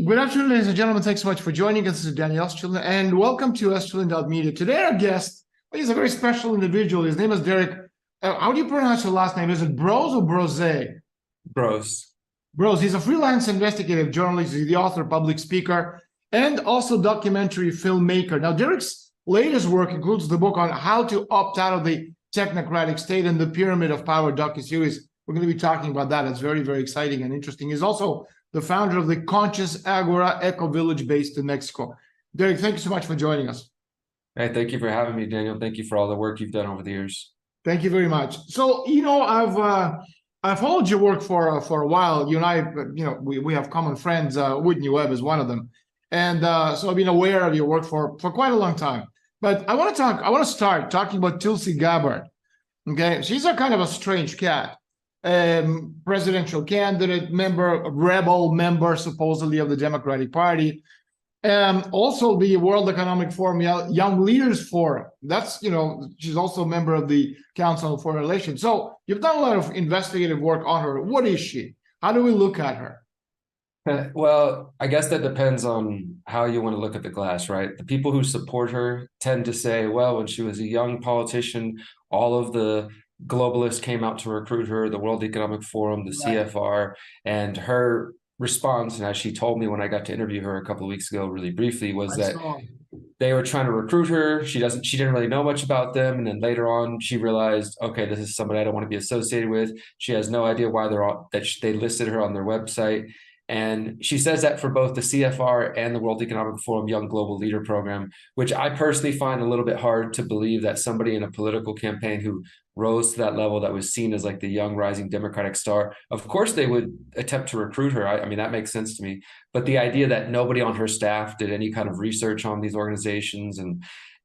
Good afternoon, ladies and gentlemen. Thanks so much for joining us. This is Daniel Estulin, and welcome to Estulin.media. Today, our guest is a very special individual. His name is Derrick. How do you pronounce your last name? Is it Broze or Broze? Broze. Broze. He's a freelance investigative journalist. He's the author, public speaker, and also documentary filmmaker. Now, Derrick's latest work includes the book on how to opt out of the technocratic state and the pyramid of power docuseries. We're going to be talking about that. It's very, very exciting and interesting. He's also the founder of the Conscious Agora Eco Village based in Mexico. Derrick, thank you so much for joining us. Hey, thank you for having me, Daniel. Thank you for all the work you've done over the years. Thank you very much. So, I've followed your work for a while. You and I, we have common friends. Whitney Webb is one of them, and so I've been aware of your work for quite a long time. But I want to start talking about Tulsi Gabbard. Okay, she's a kind of a strange cat. Presidential candidate, rebel member, supposedly of the Democratic Party, and also the World Economic Forum Young Leaders Forum. That's, she's also a member of the Council on Foreign Relations. So you've done a lot of investigative work on her. What is she? How do we look at her? Well, I guess that depends on how you want to look at the glass, right? The people who support her tend to say, well, when she was a young politician, all of the globalists came out to recruit her, the World Economic Forum, the CFR, and her response, and as she told me when I got to interview her a couple of weeks ago, really briefly, was that they were trying to recruit her. She didn't really know much about them, and then later on, she realized, okay, this is somebody I don't want to be associated with. She has no idea why they listed her on their website. And she says that for both the CFR and the World Economic Forum Young Global Leader Program, which I personally find a little bit hard to believe that somebody in a political campaign who rose to that level, that was seen as like the young rising Democratic star, of course they would attempt to recruit her. I mean, that makes sense to me. But the idea that nobody on her staff did any kind of research on these organizations,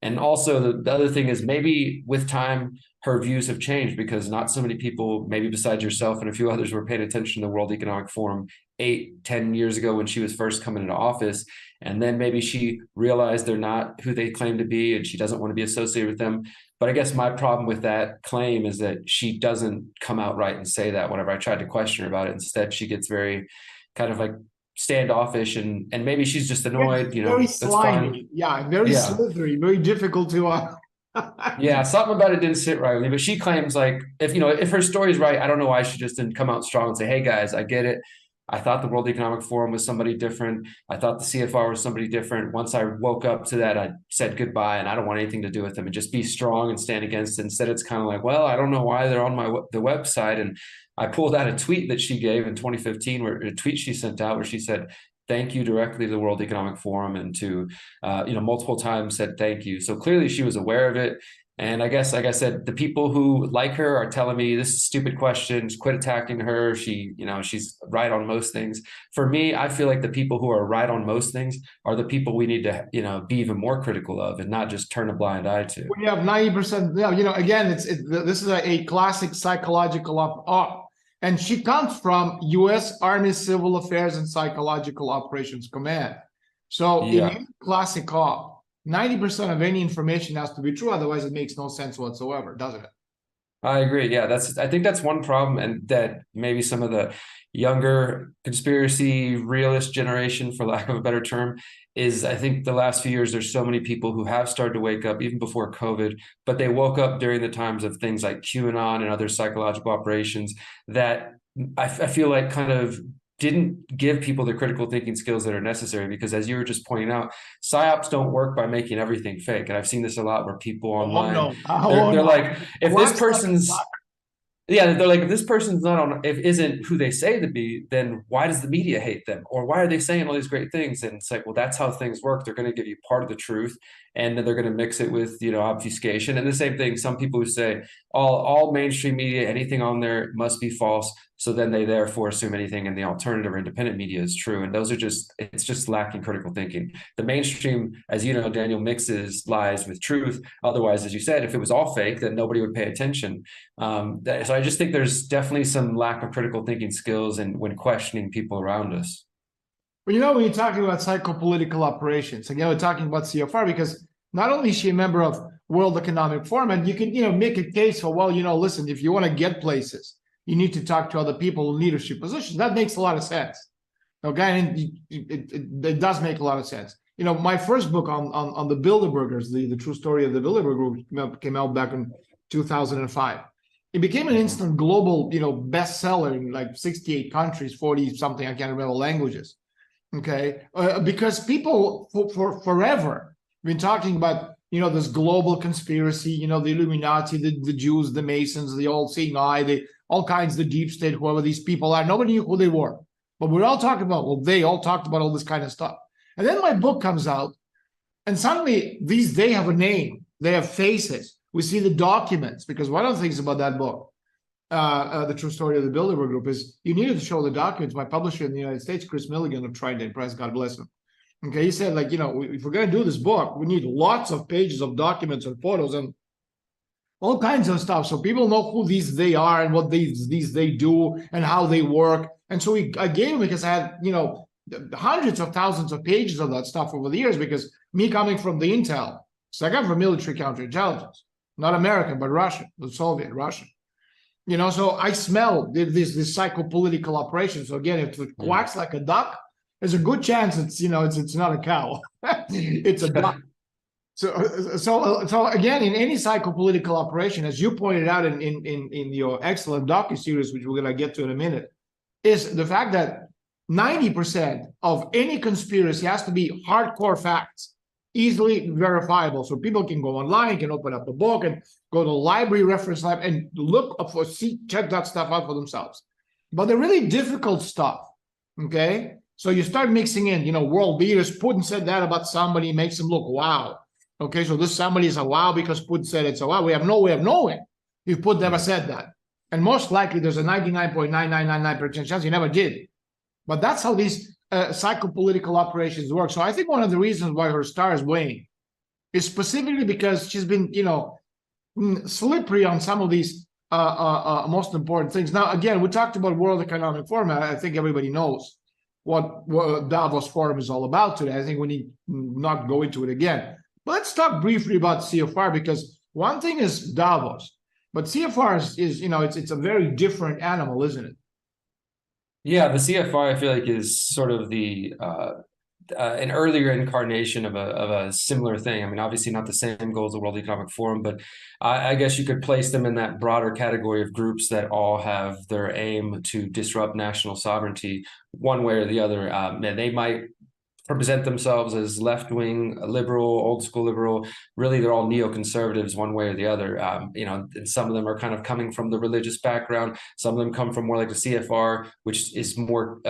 and also the other thing is, maybe with time, her views have changed because not so many people, maybe besides yourself and a few others, were paying attention to the World Economic Forum 8-10 years ago when she was first coming into office. And then maybe she realized they're not who they claim to be and she doesn't want to be associated with them. But I guess my problem with that claim is that she doesn't come out right and say that whenever I tried to question her about it. Instead, she gets very kind of like standoffish, and maybe she's just annoyed, very that's slimy. fine. Yeah, very slithery, very difficult to Yeah, something about it didn't sit right with me. But she claims, like, if her story's right, I don't know why she just didn't come out strong and say, hey guys, I get it. I thought the World Economic Forum was somebody different. I thought the CFR was somebody different. Once I woke up to that, I said goodbye, and I don't want anything to do with them, and just be strong and stand against it. Instead, it's kind of like, well, I don't know why they're on the website. And I pulled out a tweet that she gave in 2015, where a tweet she sent out where she said, thank you directly to the World Economic Forum, and to, multiple times said thank you. So clearly she was aware of it. And I guess, like I said, the people who like her are telling me this is a stupid question, just quit attacking her. She's right on most things. For me, I feel like the people who are right on most things are the people we need to, be even more critical of and not just turn a blind eye to. When you have 90%, again, this is a classic psychological op. And she comes from U.S. Army Civil Affairs and Psychological Operations Command. So in classic op, 90% of any information has to be true. Otherwise, it makes no sense whatsoever, doesn't it? I agree. Yeah, I think that's one problem, and that maybe some of the younger conspiracy realist generation, for lack of a better term, is, I think the last few years, there's so many people who have started to wake up even before COVID, but they woke up during the times of things like QAnon and other psychological operations that I feel like kind of didn't give people the critical thinking skills that are necessary. Because as you were just pointing out, psyops don't work by making everything fake. And I've seen this a lot where people online, they're like, if this person's yeah, they're like, if this person's not on, if isn't who they say to be, then why does the media hate them? Or why are they saying all these great things? And it's like, well, that's how things work. They're going to give you part of the truth, and then they're going to mix it with, obfuscation. And the same thing, some people who say all mainstream media, anything on there must be false. So then they therefore assume anything in the alternative or independent media is true. And it's just lacking critical thinking. The mainstream, as you know, Daniel, mixes lies with truth. Otherwise, as you said, if it was all fake, then nobody would pay attention. So I just think there's definitely some lack of critical thinking skills and when questioning people around us. Well, when you're talking about psychopolitical operations, again, we're talking about CFR because not only is she a member of World Economic Forum, and you can, make a case for, well, listen, if you want to get places, you need to talk to other people in leadership positions. That makes a lot of sense. Okay, and it does make a lot of sense. You know, my first book on the Bilderbergers, the true story of the Bilderberg Group, came out back in 2005. It became an instant global, you know, bestseller in like 68 countries, 40 something, I can't remember languages. Okay, because people for forever been talking about, you know, this global conspiracy, you know, the Illuminati, the Jews, the Masons, the all-seeing eye, all kinds, the deep state, whoever these people are. Nobody knew who they were, but we're all talking about, well, they all talked about all this kind of stuff. And then my book comes out, and suddenly they have a name, they have faces. We see the documents, because one of the things about that book, the true story of the Bilderberg Group, is you needed to show the documents. My publisher in the United States, Chris Milligan of Trident and Press, God bless him. Okay, he said, like, you know, if we're going to do this book, we need lots of pages of documents and photos and all kinds of stuff, so people know who they are and what they do and how they work. And so I gave him, because I had, you know, hundreds of thousands of pages of that stuff over the years, because me coming from the Intel, so I come from military counterintelligence, not American, but Russian, the Soviet Russian. You know, so I smell this psychopolitical operation. So again, if it quacks like a duck, there's a good chance it's, you know, it's not a cow, it's a duck. So again, in any psychopolitical operation, as you pointed out in your excellent docuseries, which we're going to get to in a minute, is the fact that 90% of any conspiracy has to be hardcore facts, easily verifiable. So people can go online, can open up a book and go to the library reference lab and look up for, check that stuff out for themselves. But the really difficult stuff, okay? So you start mixing in, you know, world leaders. Putin said that about somebody, makes them look wow. Okay, so this somebody is a wow because Putin said it's a wow. We have no way of knowing if Putin never said that. And most likely there's a 99.9999% chance he never did. But that's how these psychopolitical operations work. So I think one of the reasons why her star is weighing is specifically because she's been, you know, slippery on some of these most important things. Now, again, we talked about World Economic Forum. I think everybody knows what Davos Forum is all about today. I think we need not go into it again. But let's talk briefly about CFR, because one thing is Davos, but CFR is, you know, it's a very different animal, isn't it? Yeah, the CFR, I feel like, is sort of the an earlier incarnation of a similar thing. I mean, obviously not the same goal as the World Economic Forum, but I guess you could place them in that broader category of groups that all have their aim to disrupt national sovereignty one way or the other. And they might present themselves as left-wing, liberal, old school liberal. Really, they're all neoconservatives one way or the other. You know, and some of them are kind of coming from the religious background. Some of them come from more like the CFR, which is more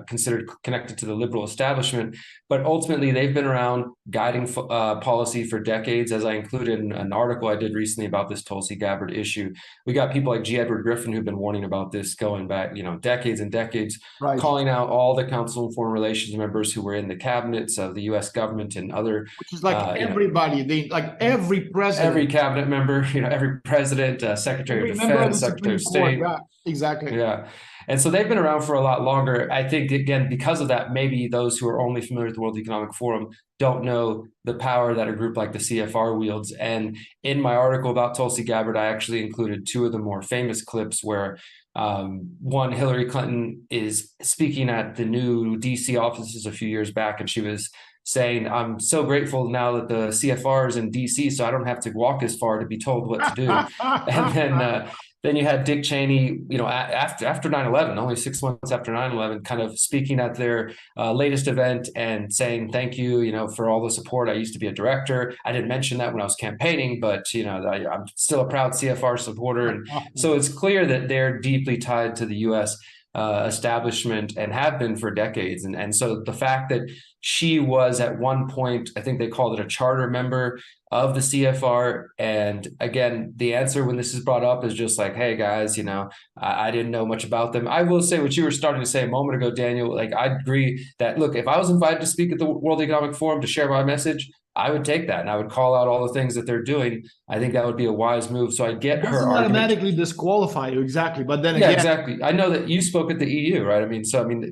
considered connected to the liberal establishment. But ultimately, they've been around guiding policy for decades, as I included in an article I did recently about this Tulsi Gabbard issue. We got people like G. Edward Griffin who've been warning about this going back, you know, decades and decades, right, calling out all the Council on Foreign Relations members who were in the cabinets of the U.S. government and other, which is like everybody, like every president, every cabinet member, you know, every president, Secretary of Defense, Secretary of State, yeah, exactly, yeah. And so they've been around for a lot longer. I think, again, because of that, maybe those who are only familiar with the World Economic Forum don't know the power that a group like the CFR wields. And in my article about Tulsi Gabbard, I actually included two of the more famous clips where one, Hillary Clinton is speaking at the new DC offices a few years back, and she was saying, I'm so grateful now that the CFR is in DC, so I don't have to walk as far to be told what to do. And then you had Dick Cheney, you know, after 9/11, only 6 months after 9/11, kind of speaking at their latest event and saying, thank you, you know, for all the support. I used to be a director. I didn't mention that when I was campaigning, but, you know, I'm still a proud CFR supporter. And so it's clear that they're deeply tied to the U.S. Establishment and have been for decades. And so the fact that she was at one point, I think they called it a charter member of the CFR. And again, the answer when this is brought up is just like, hey guys, you know, I didn't know much about them. I will say what you were starting to say a moment ago, Daniel, like I agree that, look, if I was invited to speak at the World Economic Forum to share my message, I would take that and I would call out all the things that they're doing. I think that would be a wise move. So I get her argument. Automatically disqualify you, exactly. But then yeah, again, exactly. I know that you spoke at the EU, right? I mean,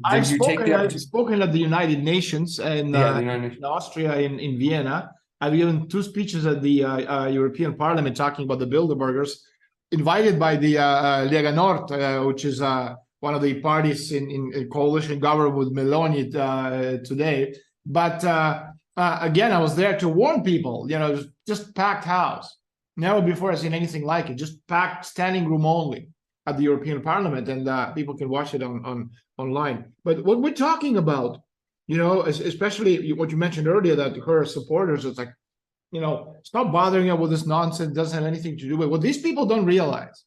I've spoken at the United Nations and in Austria, in Vienna. I've given 2 speeches at the European Parliament talking about the Bilderbergers, invited by the Lega Nord, which is one of the parties in coalition government with Meloni today. But again, I was there to warn people, just packed house. Never before I've seen anything like it, just packed standing room only at the European Parliament, and people can watch it on online. But what we're talking about, especially what you mentioned earlier, that her supporters, it's like, stop bothering her with this nonsense, doesn't have anything to do with it. What these people don't realize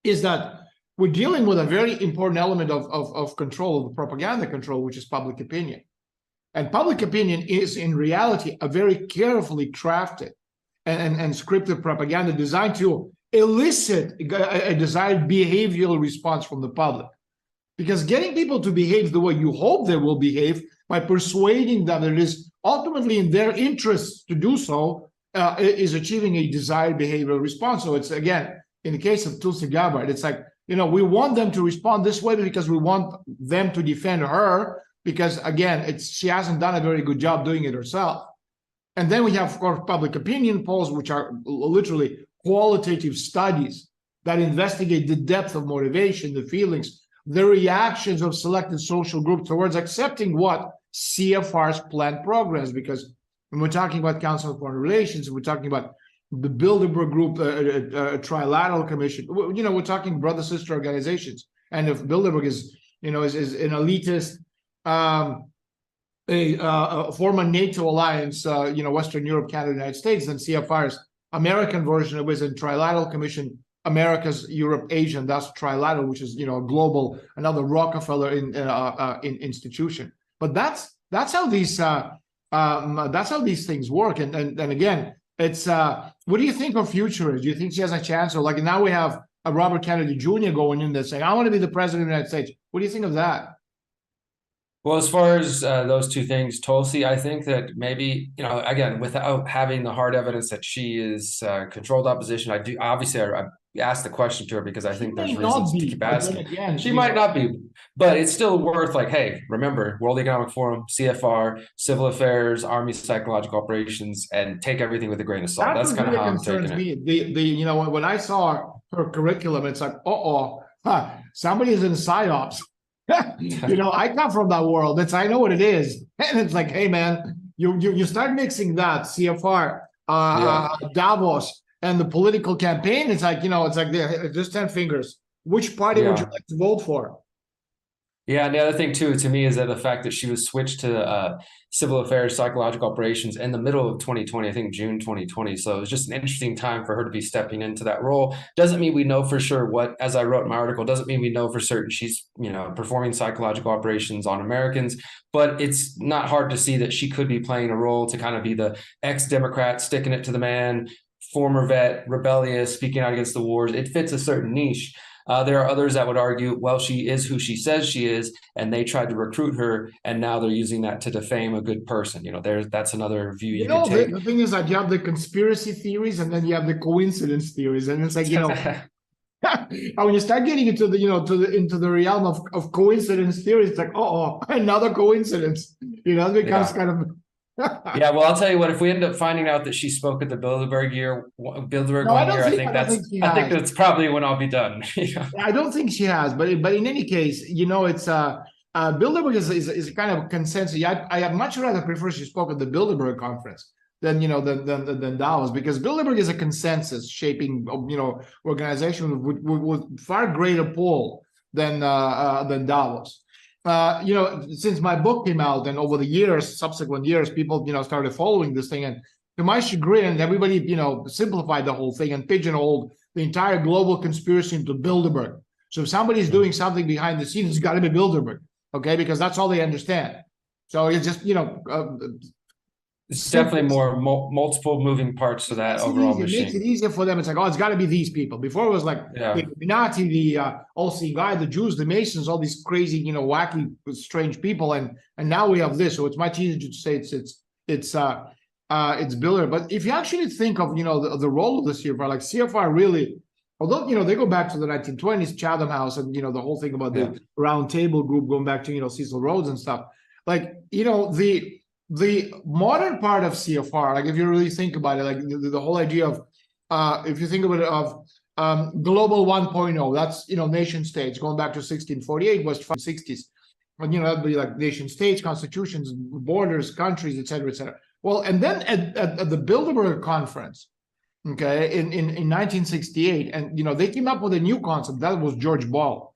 is that we're dealing with a very important element of control, of the propaganda control, which is public opinion. And public opinion is in reality a very carefully crafted and scripted propaganda designed to elicit a desired behavioral response from the public. Because getting people to behave the way you hope they will behave by persuading them that it is ultimately in their interests to do so is achieving a desired behavioral response. So it's, again, in the case of Tulsi Gabbard, it's like, we want them to respond this way because we want them to defend her because, again, she hasn't done a very good job doing it herself. And then we have, of course, public opinion polls, which are literally qualitative studies that investigate the depth of motivation, the feelings, the reactions of selected social groups towards accepting what CFR's planned programs. Because when we're talking about Council on Foreign Relations, we're talking about the Bilderberg Group, a trilateral commission. We're talking brother-sister organizations. And if Bilderberg is an elitist, a former NATO alliance, Western Europe, Canada, United States, then CFR's American version was a trilateral commission, Americas, Europe, Asia, and that's trilateral, which is global, another Rockefeller institution. But that's how these things work. And again, it's what do you think her future is? Do you think she has a chance? Or like now we have a Robert Kennedy Jr. going in there saying, I want to be the president of the United States. What do you think of that? Well, as far as those two things, Tulsi, I think that maybe, again, without having the hard evidence that she is controlled opposition, I asked the question to her because I think there's reasons to keep asking. Again, she might not be, but it's still worth hey, remember, World Economic Forum, CFR, Civil Affairs, Army Psychological Operations, and take everything with a grain of salt. That's kind of how I'm taking it. When I saw her curriculum, it's like, somebody is in psyops. I come from that world. I know what it is. And it's like, hey, man, you start mixing that CFR, Davos, and the political campaign. It's like, there's 10 fingers. Which party would you like to vote for? Yeah, and the other thing too, to me, is that the fact that she was switched to Civil Affairs, Psychological Operations in the middle of 2020, I think June 2020. So it was just an interesting time for her to be stepping into that role. Doesn't mean we know for sure what, as I wrote in my article, doesn't mean we know for certain she's, performing psychological operations on Americans, but it's not hard to see that she could be playing a role to kind of be the ex-Democrat, sticking it to the man, former vet, rebellious, speaking out against the wars. It fits a certain niche. There are others that would argue, well, she is who she says she is, and they tried to recruit her, and now they're using that to defame a good person. That's another view you can take. The thing is that you have the conspiracy theories, and then you have the coincidence theories, and it's like when you start getting into into the realm of coincidence theories, it's like another coincidence. It becomes kind of. Yeah, well, I'll tell you what. If we end up finding out that she spoke at the Bilderberg year, I think that's probably when I'll be done. I don't think she has, but in any case, it's Bilderberg is a kind of consensus. I much rather prefer she spoke at the Bilderberg conference than Davos, because Bilderberg is a consensus shaping organization with far greater pull than Davos. Since my book came out, and over the subsequent years, people, started following this thing, and to my chagrin, everybody, simplified the whole thing and pigeonholed the entire global conspiracy into Bilderberg. So if somebody's doing something behind the scenes, it's got to be Bilderberg, okay? Because that's all they understand. So it's just, it's definitely more multiple moving parts to that overall machine. It makes it easier for them. It's like, it's got to be these people. Before it was like the Illuminati, the all-seeing eye, the Jews, the Masons, all these crazy, wacky, strange people, and now we have this. So it's much easier to say it's Bilderberg. But if you actually think of the role of the CFR, like CFR really, although they go back to the 1920s, Chatham House, and the whole thing about the Round Table Group going back to Cecil Rhodes and stuff. Like the modern part of CFR, like if you really think about it, like the whole idea of, if you think about it, of global 1.0. That's, nation states going back to 1648 was 60s. But, that'd be like nation states, constitutions, borders, countries, et cetera, et cetera. Well, and then at the Bilderberg conference, okay, in 1968, and, they came up with a new concept. That was George Ball,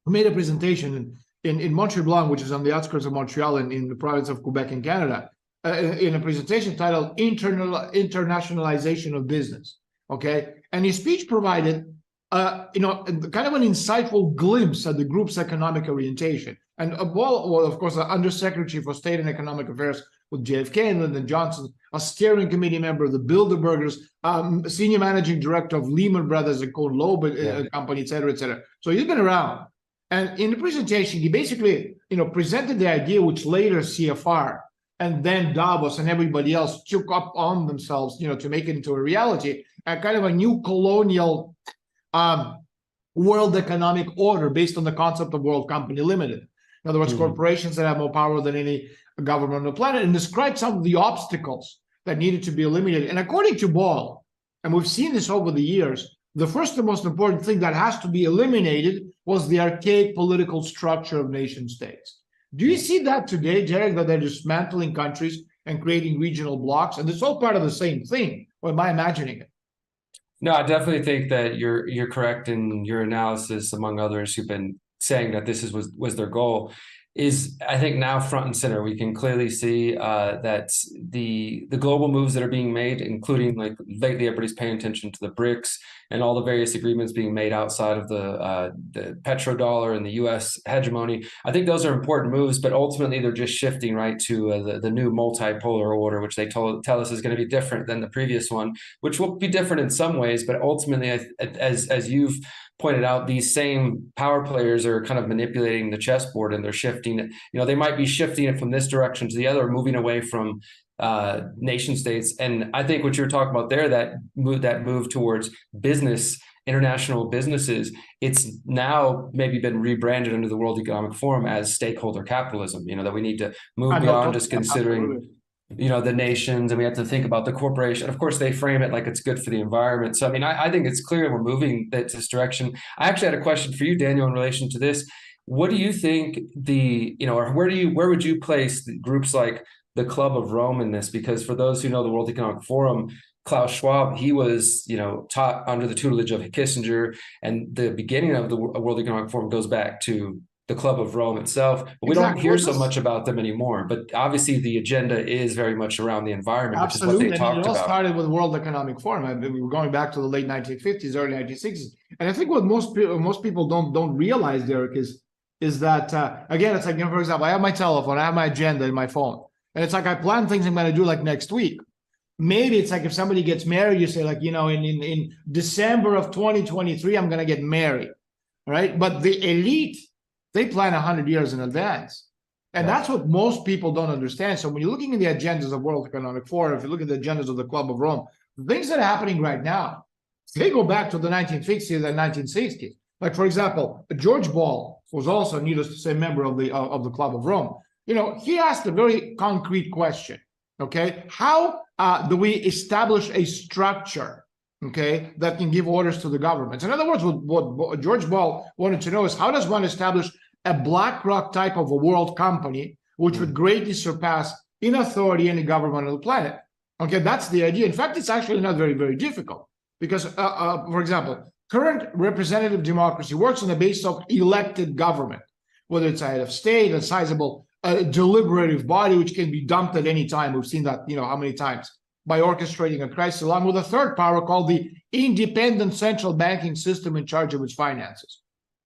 who made a presentation in Montreal Blanc, which is on the outskirts of Montreal in the province of Quebec in Canada, in a presentation titled Internationalization of Business. Okay, and his speech provided, kind of an insightful glimpse at the group's economic orientation. And Ball was, of course, the Undersecretary for State and Economic Affairs with JFK and Lyndon Johnson, a steering committee member of the Bilderbergers, senior managing director of Lehman Brothers and Cohn Loeb company, et cetera, et cetera. So he's been around. And in the presentation, he basically, presented the idea which later CFR and then Davos and everybody else took up on themselves, to make it into a reality, and kind of a new colonial world economic order based on the concept of World Company Limited. In other words, corporations that have more power than any government on the planet, and describe some of the obstacles that needed to be eliminated. And according to Ball, and we've seen this over the years, the first and most important thing that has to be eliminated was the archaic political structure of nation states. Do you see that today, Derek, that they're dismantling countries and creating regional blocks? And it's all part of the same thing, or am I imagining it? No, I definitely think that you're correct in your analysis, among others who've been saying that this was their goal. Is, I think, now front and center. We can clearly see that the global moves that are being made, including, like, lately everybody's paying attention to the BRICS and all the various agreements being made outside of the petrodollar and the U.S. hegemony. I think those are important moves, but ultimately they're just shifting right to the new multipolar order, which they tell us is going to be different than the previous one, which will be different in some ways, but ultimately, as you've pointed out, these same power players are kind of manipulating the chessboard, and they're shifting. They might be shifting it from this direction to the other, moving away from nation states. And I think what you're talking about there, that move towards business, international businesses, it's now maybe been rebranded under the World Economic Forum as stakeholder capitalism. That we need to move beyond just considering the nations, and we have to think about the corporation. Of course, they frame it like it's good for the environment. So, I mean, I think it's clear we're moving this direction. I actually had a question for you, Daniel, in relation to this. What do you think or where would you place the groups like the Club of Rome in this? Because for those who know the World Economic Forum, Klaus Schwab, he was, taught under the tutelage of Kissinger, and the beginning of the World Economic Forum goes back to the Club of Rome itself, but we don't hear so much about them anymore. But obviously the agenda is very much around the environment, Absolutely. Which is what they talked about. It all started with the World Economic Forum. We were going back to the late 1950s, early 1960s. And I think what most people don't realize, Derek, is that, again, it's like, for example, I have my telephone, I have my agenda in my phone. And it's like I plan things I'm going to do like next week. Maybe it's like if somebody gets married, you say like, in December of 2023, I'm going to get married, right? But the elite, they plan 100 years in advance. And that's what most people don't understand. So when you're looking at the agendas of World Economic Forum, if you look at the agendas of the Club of Rome, the things that are happening right now, they go back to the 1950s and 1960s. Like, for example, George Ball was also, needless to say, member of the Club of Rome. He asked a very concrete question, okay? How do we establish a structure, okay, that can give orders to the governments? In other words, what George Ball wanted to know is, how does one establish a BlackRock type of a world company, which would greatly surpass in authority any government on the planet? Okay, that's the idea. In fact, it's actually not very, very difficult because, for example, current representative democracy works on the basis of elected government, whether it's a head of state, a sizable deliberative body, which can be dumped at any time. We've seen that, how many times, by orchestrating a crisis, along with a third power called the independent central banking system in charge of its finances.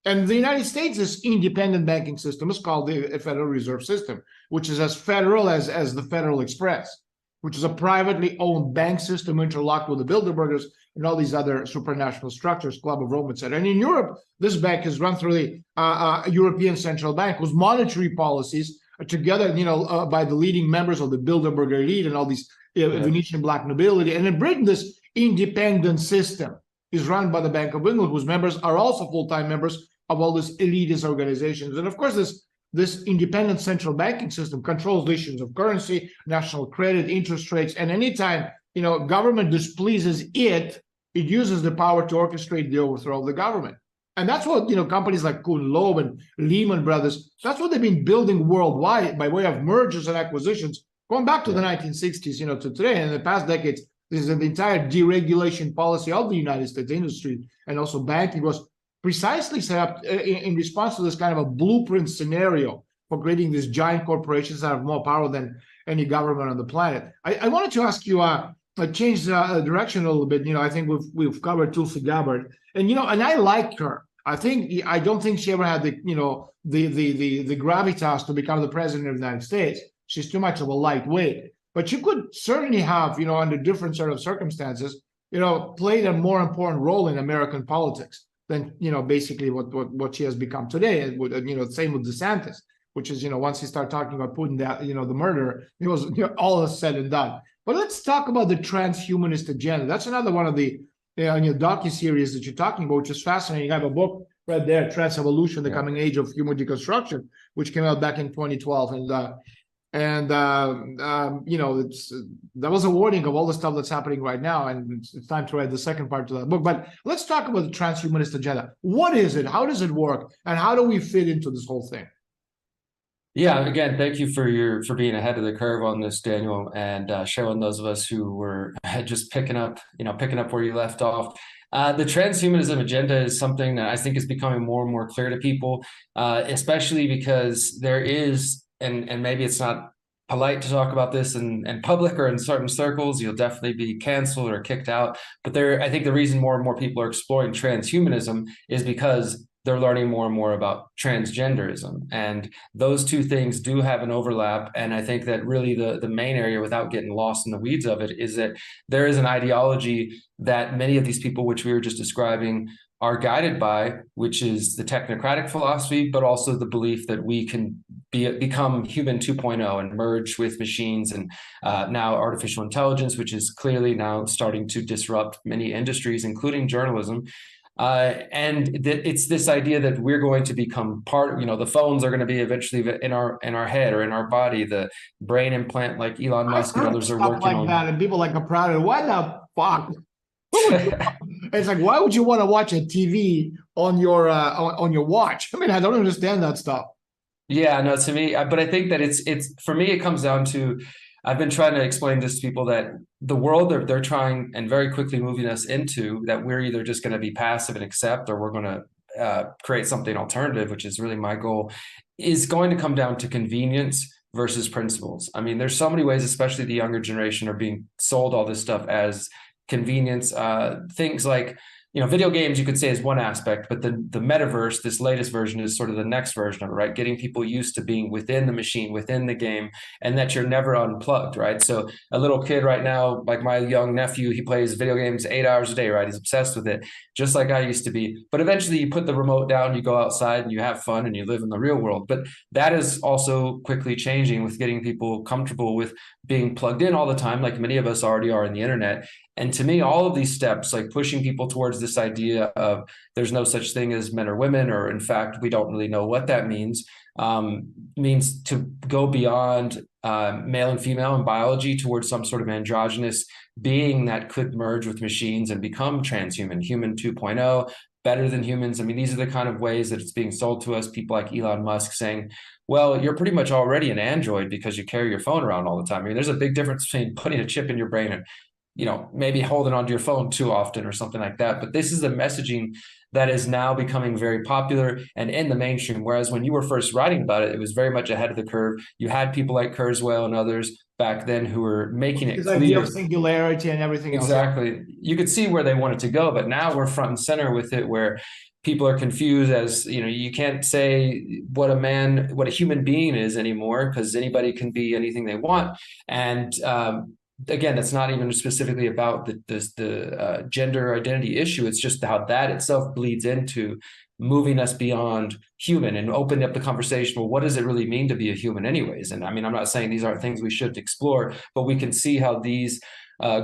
And the United States, this independent banking system is called the Federal Reserve System, which is as federal as the Federal Express, which is a privately owned bank system interlocked with the Bilderbergers and all these other supranational structures, Club of Rome, etc. And in Europe, this bank is run through the European Central Bank, whose monetary policies are together, by the leading members of the Bilderberger elite and all these Venetian black nobility. And in Britain, this independent system is run by the Bank of England, whose members are also full-time members of all these elitist organizations. And of course, this independent central banking system controls the issues of currency, national credit, interest rates, and anytime government displeases it, it uses the power to orchestrate the overthrow of the government. And that's what, companies like Kuhn Loeb and Lehman Brothers, that's what they've been building worldwide by way of mergers and acquisitions, going back to the 1960s, to today. And in the past decades, this is the entire deregulation policy of the United States industry and also banking was precisely set up in response to this kind of a blueprint scenario for creating these giant corporations that have more power than any government on the planet. I wanted to ask you, change the direction a little bit. I think we've covered Tulsi Gabbard, and and I like her. I don't think she ever had the the gravitas to become the president of the United States. She's too much of a lightweight, but she could certainly have, under different sort of circumstances, played a more important role in American politics than basically what she has become today. And same with DeSantis, which is once you start talking about Putin, that the murder, it was all is said and done. But let's talk about the transhumanist agenda. That's another one of the docu-series that you're talking about, which is fascinating. You have a book right there, Transevolution, the Coming Age of Human Deconstruction, which came out back in 2012. And that was a warning of all the stuff that's happening right now. And it's time to write the second part to that book. But let's talk about the transhumanist agenda. What is it? How does it work? And how do we fit into this whole thing? Yeah, again, thank you for being ahead of the curve on this, Daniel, and showing those of us who were just picking up where you left off. The transhumanism agenda is something that I think is becoming more and more clear to people, especially because there is, and maybe it's not polite to talk about this in public or in certain circles, you'll definitely be canceled or kicked out. But I think the reason more and more people are exploring transhumanism is because they're learning more and more about transgenderism. And those two things do have an overlap. And I think that really the main area, without getting lost in the weeds of it, is that there is an ideology that many of these people, which we were just describing, are guided by, which is the technocratic philosophy, but also the belief that we can become human 2.0 and merge with machines and now artificial intelligence, which is clearly now starting to disrupt many industries, including journalism. And that it's this idea that we're going to become part, the phones are going to be eventually in our head or in our body, the brain implant like Elon Musk and others are working on that, and people like are proud of. Why the fuck? It's like, why would you want to watch a TV on your watch? I mean, I don't understand that stuff. Yeah, no, to me, but I think that it's for me, it comes down to, I've been trying to explain this to people that the world they're trying and very quickly moving us into, that we're either just going to be passive and accept, or we're going to create something alternative, which is really my goal, is going to come down to convenience versus principles. I mean, there's so many ways, especially the younger generation, are being sold all this stuff as convenience. Things like, video games, you could say, is one aspect, but the metaverse, this latest version, is sort of the next version of it, right? Getting people used to being within the machine, within the game, and that you're never unplugged, right? So a little kid right now, like my young nephew, he plays video games 8 hours a day, right? He's obsessed with it, just like I used to be. But eventually you put the remote down, you go outside and you have fun and you live in the real world. But that is also quickly changing with getting people comfortable with being plugged in all the time, like many of us already are in the internet. And to me, all of these steps, like pushing people towards this idea of there's no such thing as men or women, or in fact, we don't really know what that means to go beyond male and female in biology towards some sort of androgynous being that could merge with machines and become transhuman, human 2.0, better than humans. I mean, these are the kind of ways that it's being sold to us. People like Elon Musk saying, well, you're pretty much already an android because you carry your phone around all the time. I mean, there's a big difference between putting a chip in your brain and maybe holding onto your phone too often or something like that. But this is the messaging that is now becoming very popular and in the mainstream. Whereas when you were first writing about it, it was very much ahead of the curve. You had people like Kurzweil and others back then who were making it clear. Idea of singularity and everything else. Exactly. You could see where they wanted to go, but now we're front and center with it, where people are confused as, you can't say what a human being is anymore, because anybody can be anything they want. And again, that's not even specifically about the gender identity issue. It's just how that itself bleeds into moving us beyond human and opening up the conversation. Well, what does it really mean to be a human anyways? And I mean, I'm not saying these aren't things we should explore, but we can see how these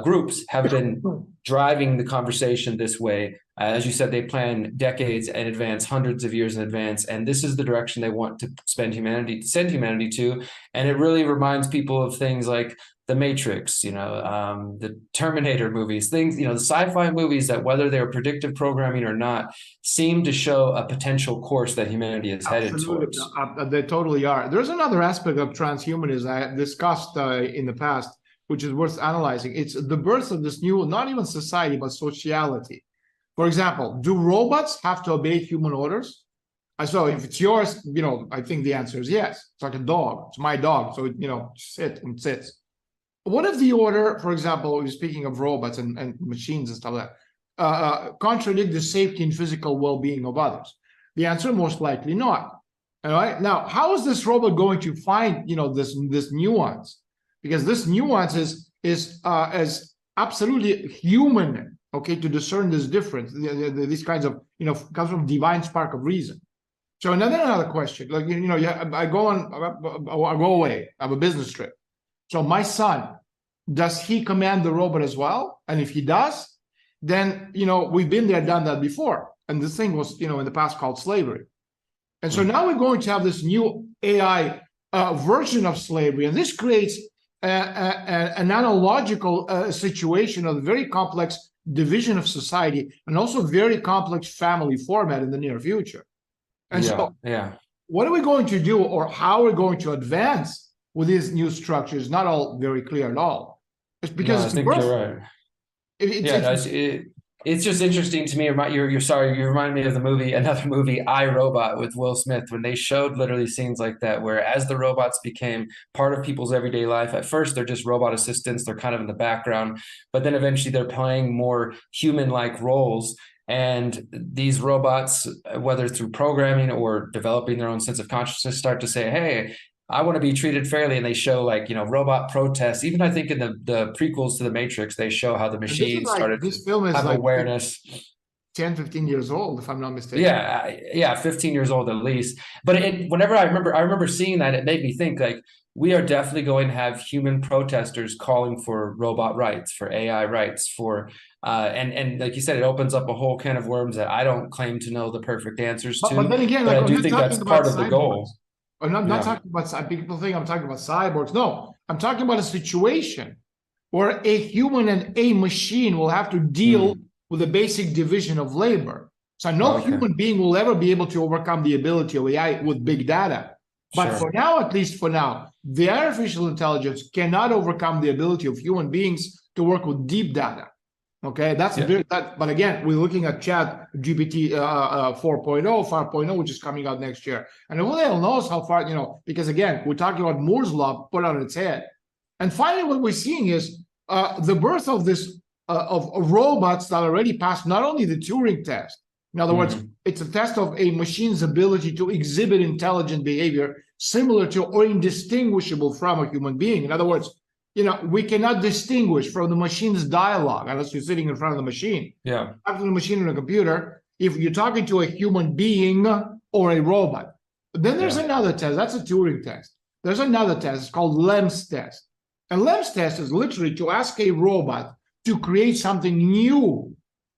groups have been driving the conversation this way As you said, they plan decades in advance, hundreds of years in advance, and this is the direction they want to send humanity to. And it really reminds people of things like the Matrix, the Terminator movies, things, the sci-fi movies that, whether they're predictive programming or not, seem to show a potential course that humanity is headed towards. They totally are. There's another aspect of transhumanism I discussed in the past, which is worth analyzing. It's the birth of this new, not even society, but sociality. For example, do robots have to obey human orders? So if it's yours, I think the answer is yes. It's like a dog. It's my dog. So, sit and sits. What if the order, for example, speaking of robots and machines and stuff like that, contradict the safety and physical well-being of others? The answer, most likely not. All right. Now, how is this robot going to find, this nuance? Because this nuance is as absolutely human, okay, to discern this difference. These kinds of, comes from divine spark of reason. So another question, like, I go away, I have a business trip. So my son, does he command the robot as well? And if he does, then, we've been there, done that before. And this thing was, in the past called slavery. And so now we're going to have this new AI version of slavery. And this creates an analogical situation of very complex division of society and also very complex family format in the near future. And what are we going to do, or how are we going to advance with these new structures? Not all very clear at all. It's because I think you're right. It's just interesting to me. You remind me of another movie, I, Robot, with Will Smith, when they showed literally scenes like that, where as the robots became part of people's everyday life, at first they're just robot assistants, they're kind of in the background, but then eventually they're playing more human-like roles. And these robots, whether through programming or developing their own sense of consciousness, start to say, hey, I want to be treated fairly. And they show, like, robot protests. Even I think in the prequels to the Matrix, they show how the machines started to have awareness. 10, 15 years old, if I'm not mistaken. Yeah, 15 years old at least. But whenever I remember seeing that, it made me think, like, we are definitely going to have human protesters calling for robot rights, for AI rights, for and like you said, it opens up a whole can of worms that I don't claim to know the perfect answers to. But then again, I do think that's part of the goal. I'm not talking about, people think I'm talking about cyborgs. No, I'm talking about a situation where a human and a machine will have to deal with the basic division of labor. So no human being will ever be able to overcome the ability of AI with big data. But for now, at least for now, the artificial intelligence cannot overcome the ability of human beings to work with deep data. Okay, but again, we're looking at Chat GPT 4.0, 5.0, which is coming out next year. And who the hell knows how far, because again, we're talking about Moore's law put on its head. And finally, what we're seeing is the birth of this, of robots that already passed not only the Turing test. In other words, it's a test of a machine's ability to exhibit intelligent behavior similar to or indistinguishable from a human being. In other words, we cannot distinguish from the machine's dialogue unless you're sitting in front of the machine. Yeah. After the machine and a computer, if you're talking to a human being or a robot. But then there's another test. That's a Turing test. There's another test. It's called Lem's test. And Lem's test is literally to ask a robot to create something new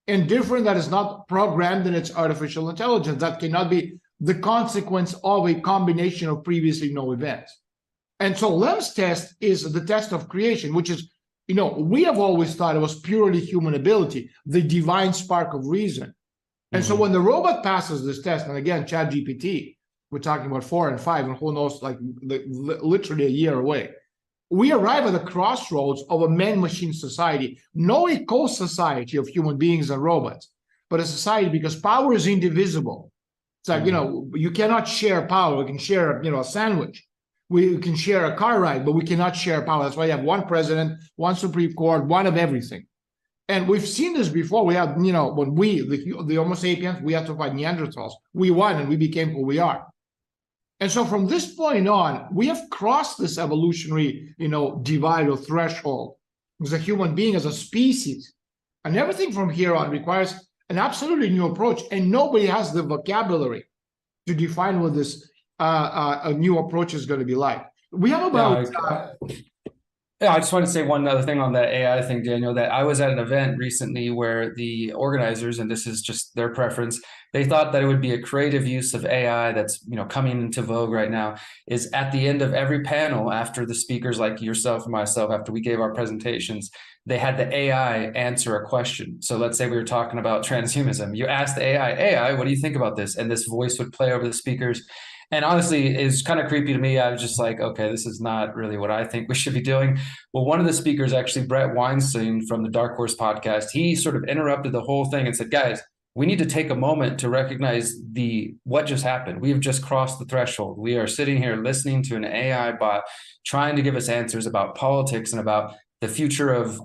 and different that is not programmed in its artificial intelligence, that cannot be the consequence of a combination of previously known events. And so Lem's test is the test of creation, which is, we have always thought it was purely human ability, the divine spark of reason. And so when the robot passes this test, and again, Chat GPT, we're talking about 4 and 5, and who knows, like literally a year away, we arrive at the crossroads of a man-machine society, not a co-society of human beings and robots, but a society because power is indivisible. It's like, you cannot share power. We can share, a sandwich. We can share a car ride, but we cannot share power. That's why you have one president, one Supreme Court, one of everything. And we've seen this before. We had, when the Homo sapiens, we had to fight Neanderthals. We won and we became who we are. And so from this point on, we have crossed this evolutionary, divide or threshold as a human being, as a species. And everything from here on requires an absolutely new approach. And nobody has the vocabulary to define what this a new approach is going to be like. We have about Yeah, I just want to say one other thing on that AI thing, Daniel, that I was at an event recently where the organizers, and this is just their preference, they thought that it would be a creative use of AI that's, coming into vogue right now, is at the end of every panel, after the speakers like yourself and myself, after we gave our presentations, they had the AI answer a question. So let's say we were talking about transhumanism. You asked the AI, what do you think about this? And this voice would play over the speakers. And honestly, it's kind of creepy to me. I was just like, okay, this is not really what I think we should be doing. Well, one of the speakers, actually, Brett Weinstein from the Dark Horse podcast, he sort of interrupted the whole thing and said, guys, we need to take a moment to recognize what just happened. We have just crossed the threshold. We are sitting here listening to an AI bot trying to give us answers about politics and about the future of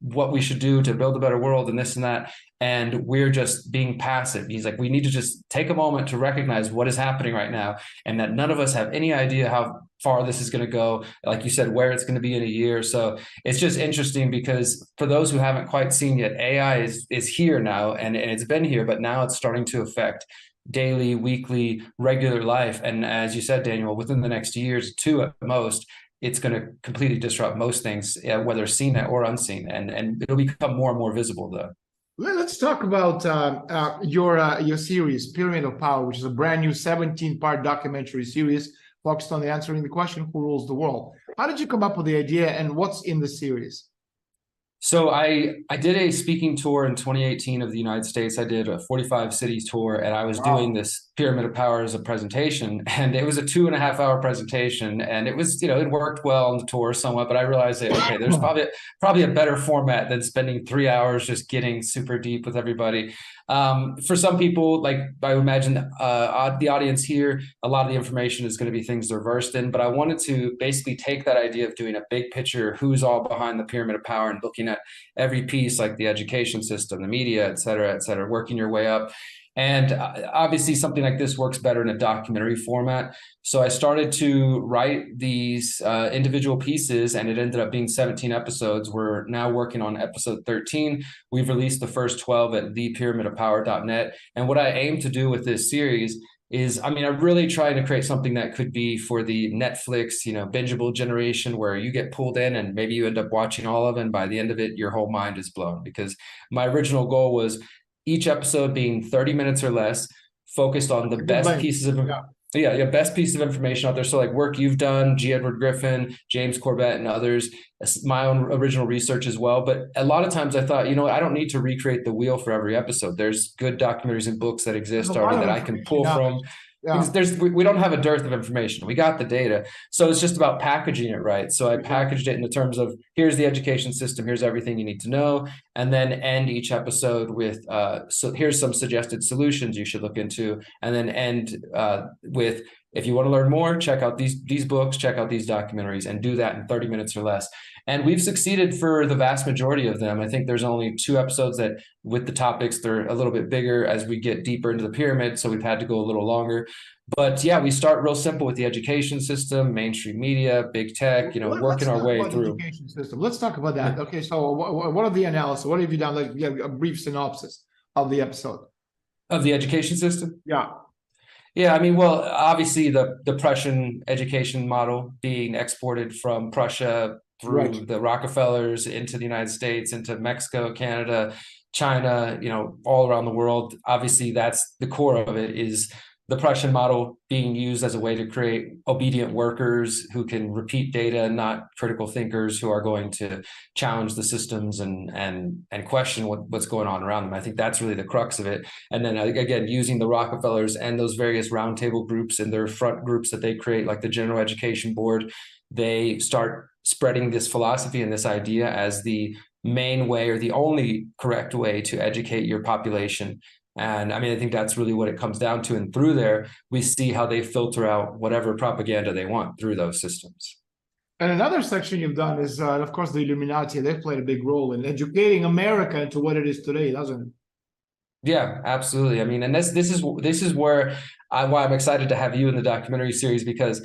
what we should do to build a better world and this and that. And we're just being passive. He's like, we need to just take a moment to recognize what is happening right now, and that none of us have any idea how far this is going to go. Like you said, where it's going to be in a year. So it's just interesting because for those who haven't quite seen yet, AI is here now, and it's been here, but now it's starting to affect daily, weekly, regular life. And as you said, Daniel, within the next years, two at most, it's going to completely disrupt most things, whether seen or unseen, and it'll become more and more visible, though. Let's talk about your series, Pyramid of Power, which is a brand new 17-part documentary series focused on answering the question, who rules the world? How did you come up with the idea, and what's in the series? So I did a speaking tour in 2018 of the United States. I did a 45 cities tour, and I was doing this Pyramid of Power as a presentation, and it was a 2.5-hour presentation, and it was, it worked well on the tour somewhat, but I realized that, okay, there's probably a better format than spending 3 hours just getting super deep with everybody. For some people, like I would imagine the audience here, a lot of the information is going to be things they're versed in, but I wanted to basically take that idea of doing a big picture, who's all behind the Pyramid of Power, and looking at every piece, like the education system, the media, et cetera, working your way up. And obviously something like this works better in a documentary format. So I started to write these individual pieces, and it ended up being 17 episodes. We're now working on episode 13. We've released the first 12 at thepyramidofpower.net. And what I aim to do with this series is, I'm really trying to create something that could be for the Netflix, bingeable generation, where you get pulled in and maybe you end up watching all of it, and by the end of it, your whole mind is blown. Because my original goal was each episode being 30 minutes or less, focused on the best pieces of best piece of information out there. So like work you've done, G. Edward Griffin, James Corbett, and others, my own original research as well. But a lot of times I thought, I don't need to recreate the wheel for every episode. There's good documentaries and books that exist already that I can pull from. Yeah. Because we don't have a dearth of information. We got the data. So it's just about packaging it right. So I packaged it in the terms of, here's the education system, here's everything you need to know, and then end each episode with, so here's some suggested solutions you should look into, and then end with, if you want to learn more, check out these books, check out these documentaries, and do that in 30 minutes or less. And we've succeeded for the vast majority of them. I think there's only 2 episodes that, with the topics, they're a little bit bigger as we get deeper into the pyramid, so we've had to go a little longer. But yeah, we start real simple with the education system, mainstream media, big tech, working our way through. Education system. Let's talk about that. Okay, so what are the analysis? What have you done? Like, a brief synopsis of the episode. Of the education system? Yeah. Yeah, well, obviously the Prussian education model being exported from Prussia through the Rockefellers into the United States, into Mexico, Canada, China, all around the world. Obviously, that's the core of it, is the Prussian model being used as a way to create obedient workers who can repeat data, not critical thinkers who are going to challenge the systems and question what's going on around them. I think that's really the crux of it. And then again, using the Rockefellers and those various roundtable groups and their front groups that they create, like the General Education Board, they start spreading this philosophy and this idea as the main way, or the only correct way, to educate your population. And I think that's really what it comes down to. And through there, we see how they filter out whatever propaganda they want through those systems. And another section you've done is, of course, the Illuminati. They've played a big role in educating America into what it is today, doesn't it? Yeah, absolutely. And this is where why I'm excited to have you in the documentary series, because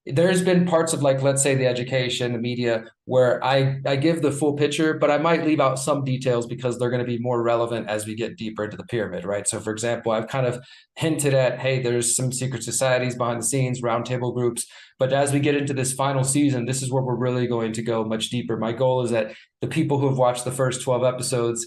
there's been parts of, like, let's say the education, the media, where I give the full picture, but I might leave out some details because they're going to be more relevant as we get deeper into the pyramid, right? So for example, I've kind of hinted at, hey, there's some secret societies behind the scenes, roundtable groups, But as we get into this final season, this is where we're really going to go much deeper. My goal is that the people who have watched the first 12 episodes,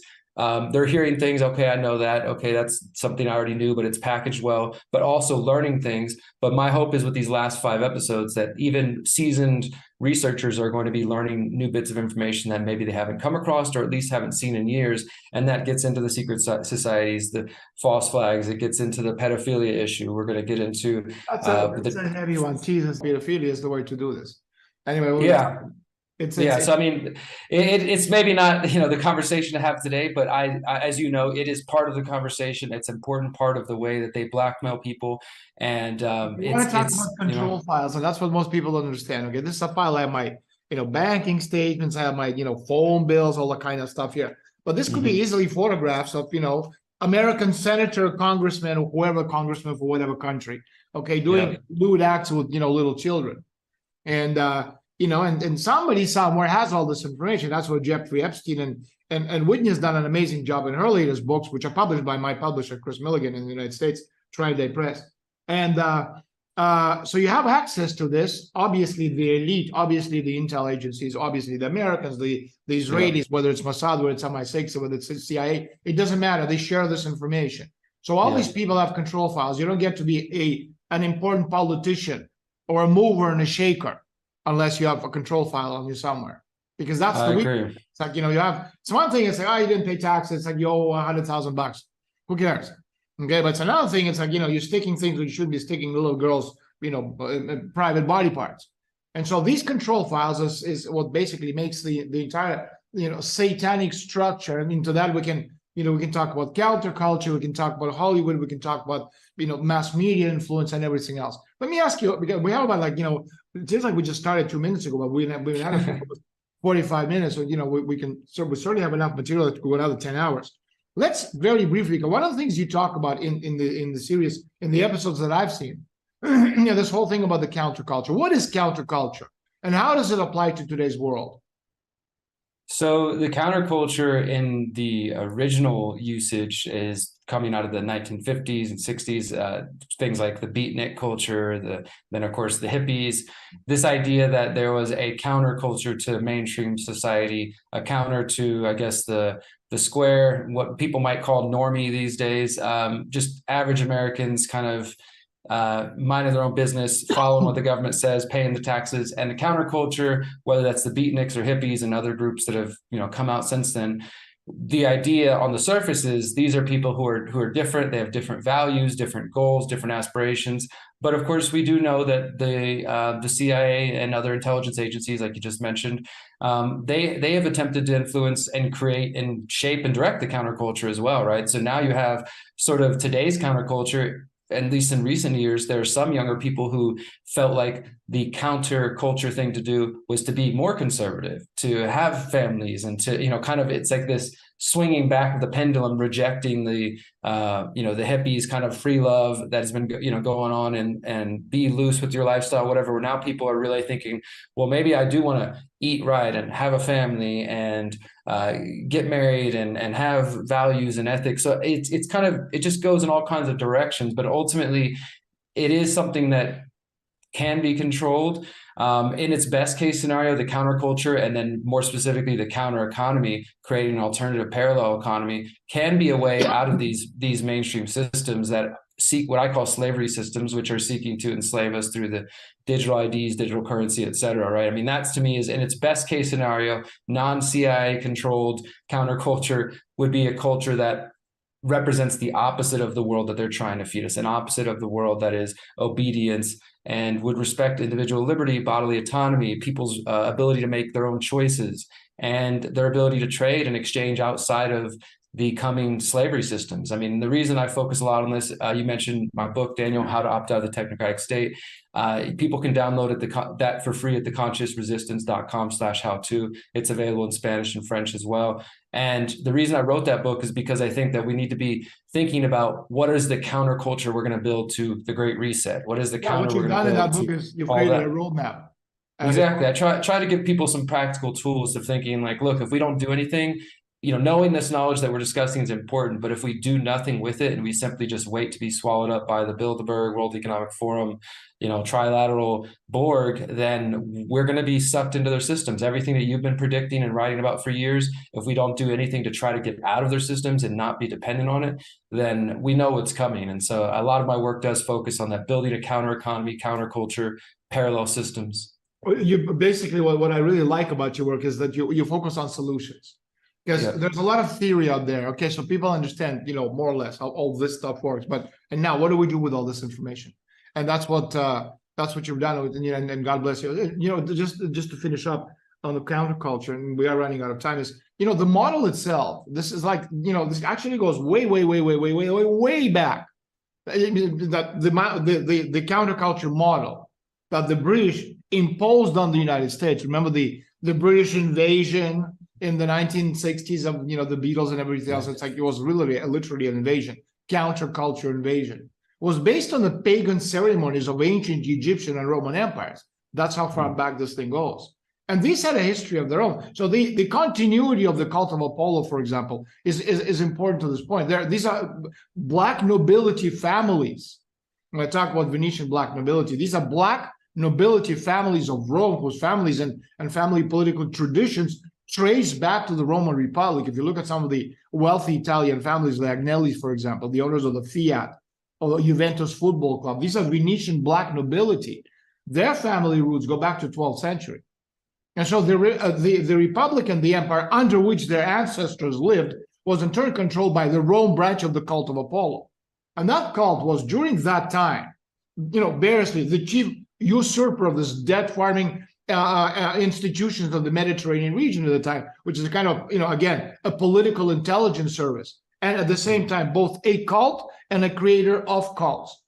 they're hearing things, okay, I know that, okay, that's something I already knew, but it's packaged well, but also learning things. But my hope is with these last 5 episodes that even seasoned researchers are going to be learning new bits of information that maybe they haven't come across or at least haven't seen in years. And that gets into the secret societies, the false flags, it gets into the pedophilia issue. We're going to get into that's a heavy one. Jesus, pedophilia is the way to do this. Anyway, yeah. It's so I mean, it's maybe not, the conversation to have today, but I, as you know, it is part of the conversation. It's an important part of the way that they blackmail people, and we want to talk about control files, and that's what most people don't understand. Okay, this is a file. I have my banking statements, I have my phone bills, all that kind of stuff here. But this could be easily photographs of American senator, congressman, or whoever congressman for whatever country. Okay, doing lewd acts with little children, and and somebody somewhere has all this information. That's what Jeffrey Epstein and Whitney has done an amazing job in her latest books, which are published by my publisher, Chris Milligan, in the United States, Tri-Day Press. And so you have access to this. Obviously, the elite, obviously the intel agencies, obviously the Americans, the Israelis, whether it's Mossad, whether it's MI6, or whether it's CIA, it doesn't matter. They share this information. So all these people have control files. You don't get to be an important politician or a mover and a shaker unless you have a control file on you somewhere, because that's the weakness. It's like, you have, it's one thing, it's like, you didn't pay taxes, it's like, you owe $100,000. Who cares? Okay, but it's another thing, it's like, you're sticking things that you shouldn't be sticking little girls, private body parts. And so these control files is what basically makes the entire, satanic structure. And into that we can talk about counterculture, we can talk about Hollywood, we can talk about, mass media influence and everything else. Let me ask you, because we have about it seems like we just started 2 minutes ago, but we've had it for 45 minutes. So, we certainly have enough material to go another 10 hours. Let's very briefly go. One of the things you talk about in the series, in the episodes that I've seen, this whole thing about the counterculture. What is counterculture, and how does it apply to today's world? So the counterculture in the original usage is coming out of the 1950s and 60s, things like the beatnik culture, then of course the hippies, this idea that there was a counterculture to mainstream society, a counter to, I guess, the square, what people might call normie these days, just average Americans kind of minding their own business, following what the government says, paying the taxes. And the counterculture, whether that's the beatniks or hippies and other groups that have come out since then, the idea on the surface is these are people who are different. They have different values, different goals, different aspirations. But of course, we do know that the CIA and other intelligence agencies, like you just mentioned, they have attempted to influence and create and shape and direct the counterculture as well, right? So now you have sort of today's counterculture. At least in recent years, there are some younger people who felt like the counterculture thing to do was to be more conservative, to have families, and to, kind of, it's like this swinging back of the pendulum, rejecting the hippies kind of free love that has been, going on, and be loose with your lifestyle, whatever. Where now people are really thinking, well, maybe I do want to eat right and have a family and get married and have values and ethics. So it's kind of, it just goes in all kinds of directions, but ultimately it is something that can be controlled. In its best case scenario, the counterculture, and then more specifically the counter economy, creating an alternative parallel economy, can be a way out of these mainstream systems that seek what I call slavery systems, which are seeking to enslave us through the digital IDs, digital currency, et cetera, right? I mean, that's, to me, is in its best case scenario, non-CIA controlled counterculture would be a culture that represents the opposite of the world that they're trying to feed us, an opposite of the world that is obedience and would respect individual liberty, bodily autonomy, people's ability to make their own choices, and their ability to trade and exchange outside of the coming slavery systems. I mean, the reason I focus a lot on this, you mentioned my book, Daniel, How to Opt Out of the Technocratic State. People can download that for free at theconsciousresistance.com/how-to. It's available in Spanish and French as well. And the reason I wrote that book is because I think that we need to be thinking about what is the counterculture we're going to build to the Great Reset. What is the counter we're going to build? What you've done in that book is you've created a roadmap. Exactly. I try to give people some practical tools of thinking like, look, if we don't do anything, knowing this knowledge that we're discussing is important, but if we do nothing with it and we simply just wait to be swallowed up by the Bilderberg, World Economic Forum, trilateral Borg, then we're going to be sucked into their systems. Everything that you've been predicting and writing about for years, if we don't do anything to try to get out of their systems and not be dependent on it, then we know what's coming. And so a lot of my work does focus on that, building a counter economy, counterculture, parallel systems. You basically, what I really like about your work is that you focus on solutions. Because there's a lot of theory out there. Okay, so people understand, more or less how all this stuff works. And now, what do we do with all this information? And that's what you've done with, and God bless you. Just to finish up on the counterculture, and we are running out of time. Is the model itself? This is like this actually goes way back. That the counterculture model that the British imposed on the United States. Remember the British invasion in the 1960s of the Beatles and everything else. It's like it was literally an invasion, counterculture invasion. It was based on the pagan ceremonies of ancient Egyptian and Roman empires. That's how far back this thing goes. And these had a history of their own. So the continuity of the cult of Apollo, for example, is important to this point. These are black nobility families. When I talk about Venetian black nobility, these are black nobility families of Rome, whose families and family political traditions trace back to the Roman Republic. If you look at some of the wealthy Italian families, the Agnellis, for example, the owners of the Fiat or the Juventus Football Club, these are Venetian black nobility. Their family roots go back to 12th century. And so the Republic and the empire under which their ancestors lived was in turn controlled by the Rome branch of the cult of Apollo. And that cult was during that time, variously the chief usurper of this debt farming institutions of the Mediterranean region at the time, which is a kind of, again, a political intelligence service. And at the same time, both a cult and a creator of cults.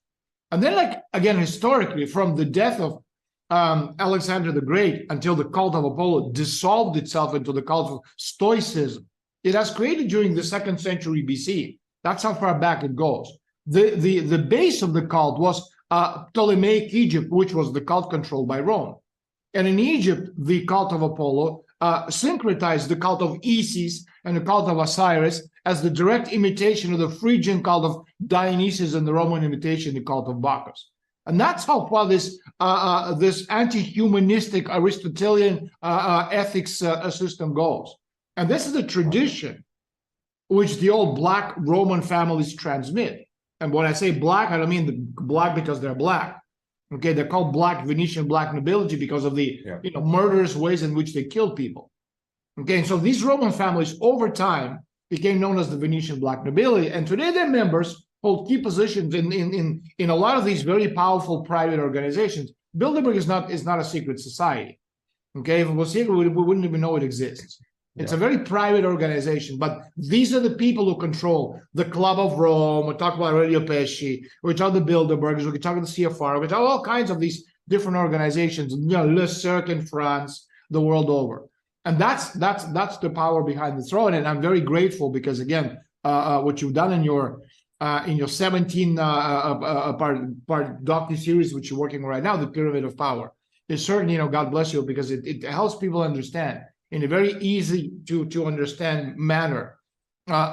And then, again, historically, from the death of Alexander the Great until the cult of Apollo dissolved itself into the cult of Stoicism, it has created during the 2nd century BC. That's how far back it goes. The base of the cult was Ptolemaic Egypt, which was the cult controlled by Rome. And in Egypt, the cult of Apollo syncretized the cult of Isis and the cult of Osiris as the direct imitation of the Phrygian cult of Dionysus and the Roman imitation, the cult of Bacchus. And that's how far this anti-humanistic Aristotelian ethics system goes. And this is the tradition which the old black Roman families transmit. And when I say black, I don't mean black because they're black. Okay, they're called black Venetian black nobility because of the murderous ways in which they killed people. Okay, and so these Roman families over time became known as the Venetian black nobility, and today their members hold key positions in a lot of these very powerful private organizations. Bilderberg is not a secret society. Okay, if it was secret, we wouldn't even know it exists. It's a very private organization, but these are the people who control the Club of Rome. We talk about Radio Pesci. We talk about the Bilderbergers. We talk about the CFR. We talk about all kinds of these different organizations. Le Cercle in France, the world over, and that's the power behind the throne. And I'm very grateful because again, what you've done in your 17 part docu-series, which you're working on right now, the Pyramid of Power, is certainly God bless you because it helps people understand in a very easy to understand manner,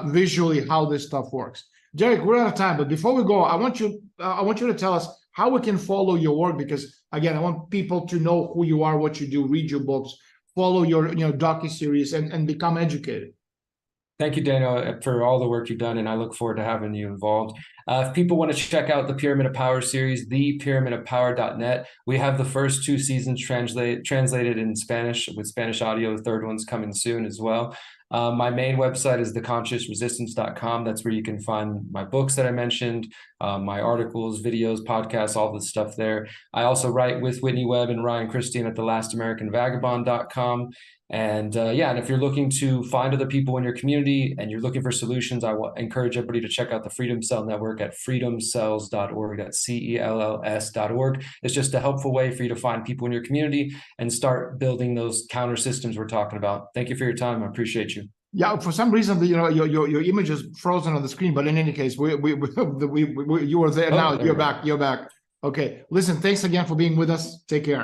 visually how this stuff works. Derrick, we're out of time, but before we go, I want you to tell us how we can follow your work, because again, I want people to know who you are, what you do, read your books, follow your docu-series, and become educated. Thank you, Daniel, for all the work you've done, and I look forward to having you involved. If people want to check out the Pyramid of Power series, thepyramidofpower.net. We have the first 2 seasons translated in Spanish with Spanish audio. The 3rd one's coming soon as well. My main website is theconsciousresistance.com. That's where you can find my books that I mentioned, my articles, videos, podcasts, all this stuff there. I also write with Whitney Webb and Ryan Christian at thelastamericanvagabond.com. And and if you're looking to find other people in your community and you're looking for solutions, I will encourage everybody to check out the Freedom Cell Network at freedomcells.org. That's CELLS.org. It's just a helpful way for you to find people in your community and start building those counter systems we're talking about. Thank you for your time. I appreciate you. Yeah, for some reason, your image is frozen on the screen, but in any case, you were there now. You're back. Okay. Listen, thanks again for being with us. Take care.